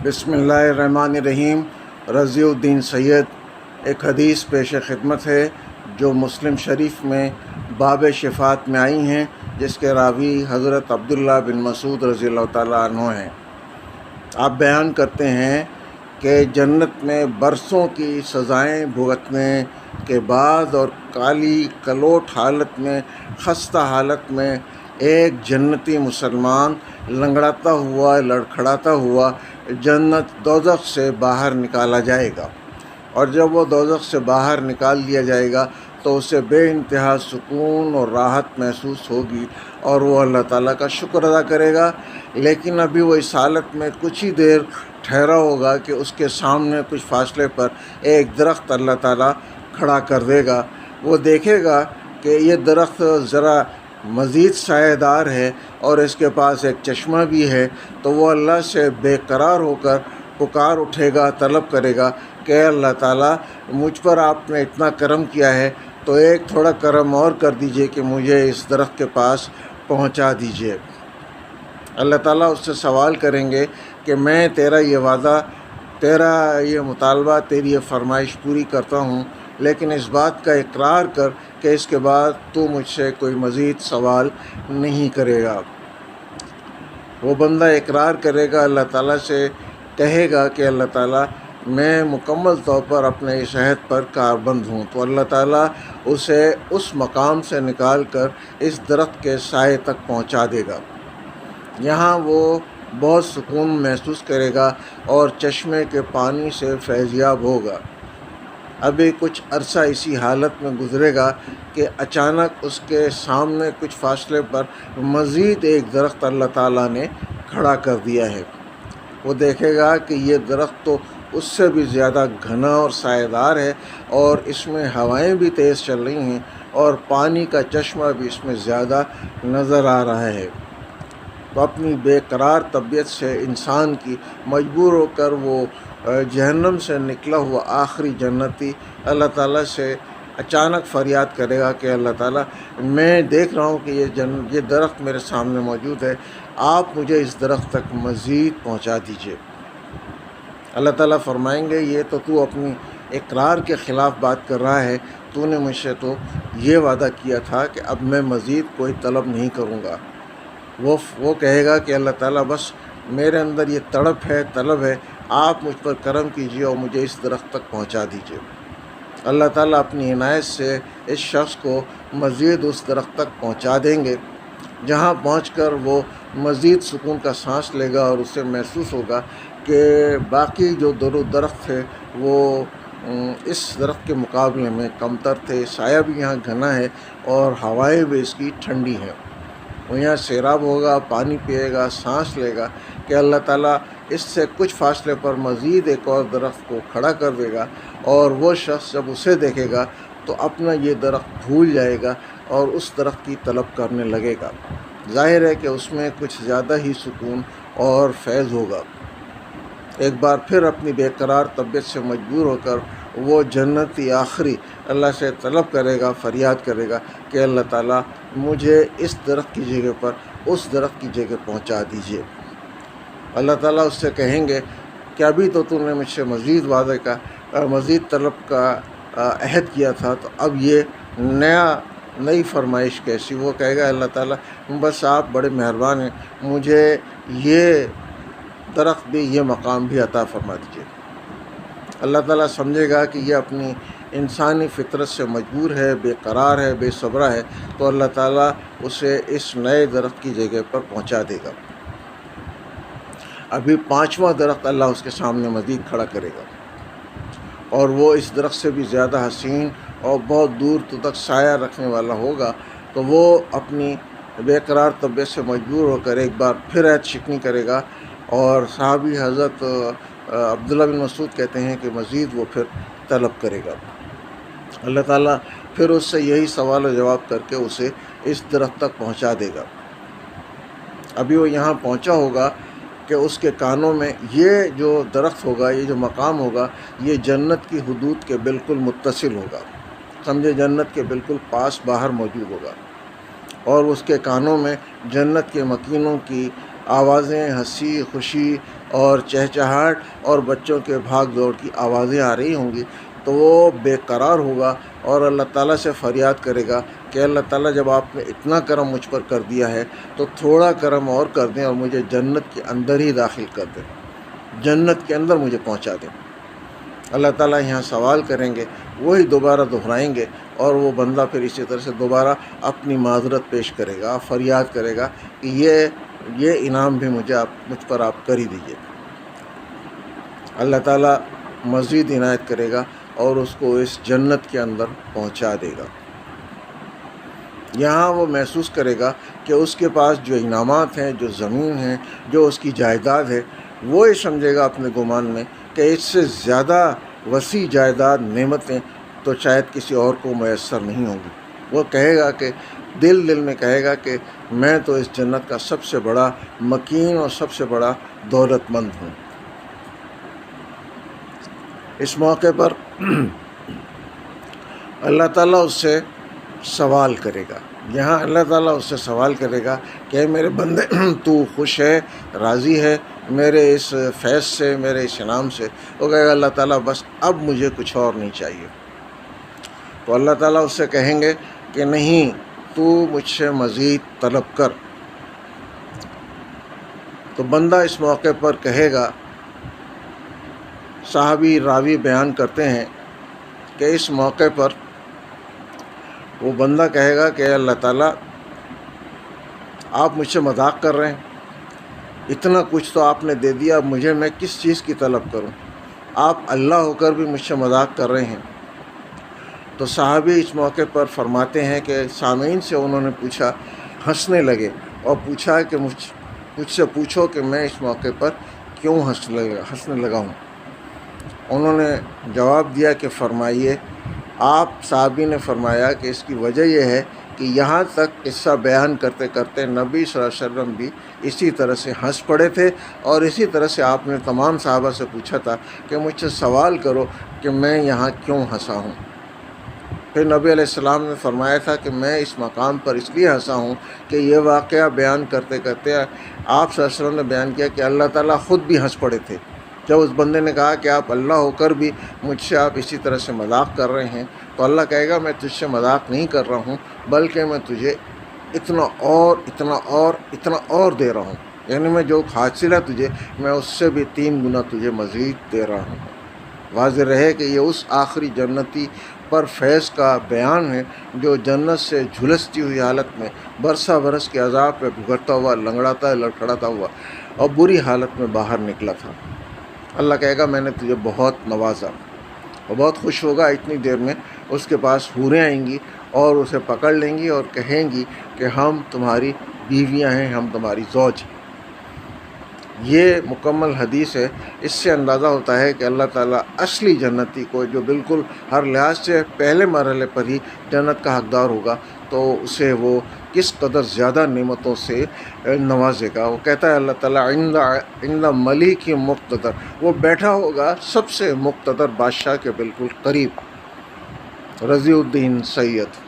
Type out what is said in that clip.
بسم اللہ الرحمن الرحیم۔ رضی الدین سید ایک حدیث پیش خدمت ہے جو مسلم شریف میں باب شفاعت میں آئی ہیں، جس کے راوی حضرت عبداللہ بن مسعود رضی اللہ تعالیٰ عنہ ہیں۔ آپ بیان کرتے ہیں کہ جنت میں برسوں کی سزائیں بھگتنے کے بعد اور کالی کلوٹ حالت میں، خستہ حالت میں، ایک جنتی مسلمان لنگڑاتا ہوا، لڑکھڑاتا ہوا جنت دوزخ سے باہر نکالا جائے گا، اور جب وہ دوزخ سے باہر نکال دیا جائے گا تو اسے بے انتہا سکون اور راحت محسوس ہوگی، اور وہ اللہ تعالیٰ کا شکر ادا کرے گا۔ لیکن ابھی وہ اس حالت میں کچھ ہی دیر ٹھہرا ہوگا کہ اس کے سامنے کچھ فاصلے پر ایک درخت اللہ تعالیٰ کھڑا کر دے گا۔ وہ دیکھے گا کہ یہ درخت ذرا مزید سایہ دار ہے اور اس کے پاس ایک چشمہ بھی ہے، تو وہ اللہ سے بے قرار ہو کر پکار اٹھے گا، طلب کرے گا کہ اللہ تعالیٰ مجھ پر آپ نے اتنا کرم کیا ہے تو ایک تھوڑا کرم اور کر دیجئے کہ مجھے اس درخت کے پاس پہنچا دیجئے۔ اللہ تعالیٰ اس سے سوال کریں گے کہ میں تیرا یہ وعدہ، تیرا یہ مطالبہ، تیری یہ فرمائش پوری کرتا ہوں، لیکن اس بات کا اقرار کر کہ اس کے بعد تو مجھ سے کوئی مزید سوال نہیں کرے گا۔ وہ بندہ اقرار کرے گا، اللہ تعالیٰ سے کہے گا کہ اللہ تعالیٰ میں مکمل طور پر اپنے اس عہد پر کاربند ہوں، تو اللہ تعالیٰ اسے اس مقام سے نکال کر اس درخت کے سائے تک پہنچا دے گا۔ یہاں وہ بہت سکون محسوس کرے گا اور چشمے کے پانی سے فیضیاب ہوگا۔ ابھی کچھ عرصہ اسی حالت میں گزرے گا کہ اچانک اس کے سامنے کچھ فاصلے پر مزید ایک درخت اللہ تعالیٰ نے کھڑا کر دیا ہے۔ وہ دیکھے گا کہ یہ درخت تو اس سے بھی زیادہ گھنا اور سایہ دار ہے، اور اس میں ہوائیں بھی تیز چل رہی ہیں اور پانی کا چشمہ بھی اس میں زیادہ نظر آ رہا ہے۔ تو اپنی بے قرار طبیعت سے انسان کی مجبور ہو کر وہ جہنم سے نکلا ہوا آخری جنتی اللہ تعالیٰ سے اچانک فریاد کرے گا کہ اللہ تعالیٰ میں دیکھ رہا ہوں کہ یہ درخت میرے سامنے موجود ہے، آپ مجھے اس درخت تک مزید پہنچا دیجئے۔ اللہ تعالیٰ فرمائیں گے یہ تو اپنی اقرار کے خلاف بات کر رہا ہے، تو نے مجھ سے تو یہ وعدہ کیا تھا کہ اب میں مزید کوئی طلب نہیں کروں گا۔ وہ کہے گا کہ اللہ تعالیٰ بس میرے اندر یہ طلب ہے، آپ مجھ پر کرم کیجیے اور مجھے اس درخت تک پہنچا دیجیے۔ اللہ تعالیٰ اپنی عنایت سے اس شخص کو مزید اس درخت تک پہنچا دیں گے، جہاں پہنچ کر وہ مزید سکون کا سانس لے گا اور اسے محسوس ہوگا کہ باقی جو درخت تھے وہ اس درخت کے مقابلے میں کمتر تھے، سایہ بھی یہاں گھنا ہے اور ہوائیں بھی اس کی ٹھنڈی ہیں۔ وہ یہاں سیراب ہوگا، پانی پیے گا، سانس لے گا کہ اللہ تعالیٰ اس سے کچھ فاصلے پر مزید ایک اور درخت کو کھڑا کر دے گا، اور وہ شخص جب اسے دیکھے گا تو اپنا یہ درخت بھول جائے گا اور اس درخت کی طلب کرنے لگے گا۔ ظاہر ہے کہ اس میں کچھ زیادہ ہی سکون اور فیض ہوگا۔ ایک بار پھر اپنی بے قرار طبیعت سے مجبور ہو کر وہ جنتی آخری اللہ سے طلب کرے گا، فریاد کرے گا کہ اللہ تعالیٰ مجھے اس درخت کی جگہ پر اس درخت کی جگہ پہنچا دیجیے۔ اللہ تعالیٰ اس سے کہیں گے کہ ابھی تو نے مجھ سے مزید وعدے کا، مزید طلب کا عہد کیا تھا، تو اب یہ نئی فرمائش کیسی؟ وہ کہے گا اللہ تعالیٰ بس آپ بڑے مہربان ہیں، مجھے یہ درخت بھی، یہ مقام بھی عطا فرما دیجیے۔ اللہ تعالیٰ سمجھے گا کہ یہ اپنی انسانی فطرت سے مجبور ہے، بے قرار ہے، بے صبرہ ہے، تو اللہ تعالیٰ اسے اس نئے درخت کی جگہ پر پہنچا دے گا۔ ابھی 5واں درخت اللہ اس کے سامنے مزید کھڑا کرے گا، اور وہ اس درخت سے بھی زیادہ حسین اور بہت دور تک سایہ رکھنے والا ہوگا۔ تو وہ اپنی بے قرار طبیعت سے مجبور ہو کر ایک بار پھر عہد شکنی کرے گا، اور صحابی حضرت عبداللہ بن مسعود کہتے ہیں کہ مزید وہ پھر طلب کرے گا۔ اللہ تعالیٰ پھر اس سے یہی سوال و جواب کر کے اسے اس درخت تک پہنچا دے گا۔ ابھی وہ یہاں پہنچا ہوگا کہ اس کے کانوں میں یہ جو درخت ہوگا، یہ جو مقام ہوگا، یہ جنت کی حدود کے بالکل متصل ہوگا، سمجھے جنت کے بالکل پاس باہر موجود ہوگا، اور اس کے کانوں میں جنت کے مکینوں کی آوازیں، ہنسی خوشی اور چہچہاہٹ اور بچوں کے بھاگ دوڑ کی آوازیں آ رہی ہوں گی تو وہ بے قرار ہوگا اور اللہ تعالیٰ سے فریاد کرے گا کہ اللہ تعالیٰ جب آپ نے اتنا کرم مجھ پر کر دیا ہے تو تھوڑا کرم اور کر دیں اور مجھے جنت کے اندر ہی داخل کر دیں، جنت کے اندر مجھے پہنچا دیں۔ اللہ تعالیٰ یہاں سوال کریں گے، وہی دوبارہ دہرائیں گے اور وہ بندہ پھر اسی طرح سے دوبارہ اپنی معذرت پیش کرے گا، فریاد کرے گا کہ یہ انعام بھی مجھ پر آپ کر ہی دیجیے۔ اللہ تعالیٰ مزید عنایت کرے گا اور اس کو اس جنت کے اندر پہنچا دے گا۔ یہاں وہ محسوس کرے گا کہ اس کے پاس جو انعامات ہیں، جو زمین ہیں، جو اس کی جائیداد ہے، وہ یہ سمجھے گا اپنے گمان میں کہ اس سے زیادہ وسیع جائیداد، نعمتیں تو شاید کسی اور کو میسر نہیں ہوں گی۔ وہ کہے گا کہ دل میں کہے گا کہ میں تو اس جنت کا سب سے بڑا مکین اور سب سے بڑا دولت مند ہوں۔ اس موقع پر اللہ تعالیٰ اس سے سوال کرے گا۔ یہاں اللہ تعالیٰ اس سے سوال کرے گا کہ میرے بندے تو خوش ہے، راضی ہے میرے اس فیض سے، میرے اس انعام سے؟ وہ کہے گا اللہ تعالیٰ بس اب مجھے کچھ اور نہیں چاہیے۔ تو اللہ تعالیٰ اس سے کہیں گے کہ نہیں، تو مجھ سے مزید طلب کر۔ تو بندہ اس موقع پر کہے گا، صحابی راوی بیان کرتے ہیں کہ اس موقع پر وہ بندہ کہے گا کہ اللہ تعالیٰ آپ مجھ سے مذاق کر رہے ہیں، اتنا کچھ تو آپ نے دے دیا، اب مجھے میں کس چیز کی طلب کروں؟ آپ اللہ ہو کر بھی مجھ سے مذاق کر رہے ہیں۔ تو صحابی اس موقع پر فرماتے ہیں کہ سامعین سے انہوں نے پوچھا، ہنسنے لگے اور پوچھا کہ مجھ سے پوچھو کہ میں اس موقع پر کیوں ہنسنے لگا ہوں۔ انہوں نے جواب دیا کہ فرمائیے۔ آپ صحابی نے فرمایا کہ اس کی وجہ یہ ہے کہ یہاں تک قصہ بیان کرتے کرتے نبی صلی اللہ علیہ وسلم بھی اسی طرح سے ہنس پڑے تھے، اور اسی طرح سے آپ نے تمام صحابہ سے پوچھا تھا کہ مجھ سے سوال کرو کہ میں یہاں کیوں ہنسا ہوں۔ پھر نبی علیہ السلام نے فرمایا تھا کہ میں اس مقام پر اس لیے ہنسا ہوں کہ یہ واقعہ بیان کرتے کرتے آپ صلی اللہ علیہ وسلم نے بیان کیا کہ اللہ تعالیٰ خود بھی ہنس پڑے تھے جب اس بندے نے کہا کہ آپ اللہ ہو کر بھی مجھ سے آپ اسی طرح سے مذاق کر رہے ہیں۔ تو اللہ کہے گا میں تجھ سے مذاق نہیں کر رہا ہوں، بلکہ میں تجھے اتنا اور اتنا اور اتنا اور دے رہا ہوں، یعنی میں جو حاصل ہے تجھے، میں اس سے بھی 3 گنا تجھے مزید دے رہا ہوں۔ واضح رہے کہ یہ اس آخری جنتی پر فیض کا بیان ہے جو جنت سے جھلستی ہوئی حالت میں برسہ برس کے عذاب پہ بھگڑتا ہوا، لنگڑاتا لڑکھڑاتا ہوا اور بری حالت میں باہر نکلا تھا۔ اللہ کہے گا میں نے تجھے بہت نوازا، اور بہت خوش ہوگا۔ اتنی دیر میں اس کے پاس حوریں آئیں گی اور اسے پکڑ لیں گی اور کہیں گی کہ ہم تمہاری بیویاں ہیں، ہم تمہاری زوج ہیں۔ یہ مکمل حدیث ہے۔ اس سے اندازہ ہوتا ہے کہ اللہ تعالیٰ اصلی جنتی کو، جو بالکل ہر لحاظ سے پہلے مرحلے پر ہی جنت کا حقدار ہوگا، تو اسے وہ کس قدر زیادہ نعمتوں سے نوازے گا۔ وہ کہتا ہے اللہ تعالیٰ عند ملیک مقتدر، وہ بیٹھا ہوگا سب سے مقتدر بادشاہ کے بالکل قریب۔ رضی الدین سید۔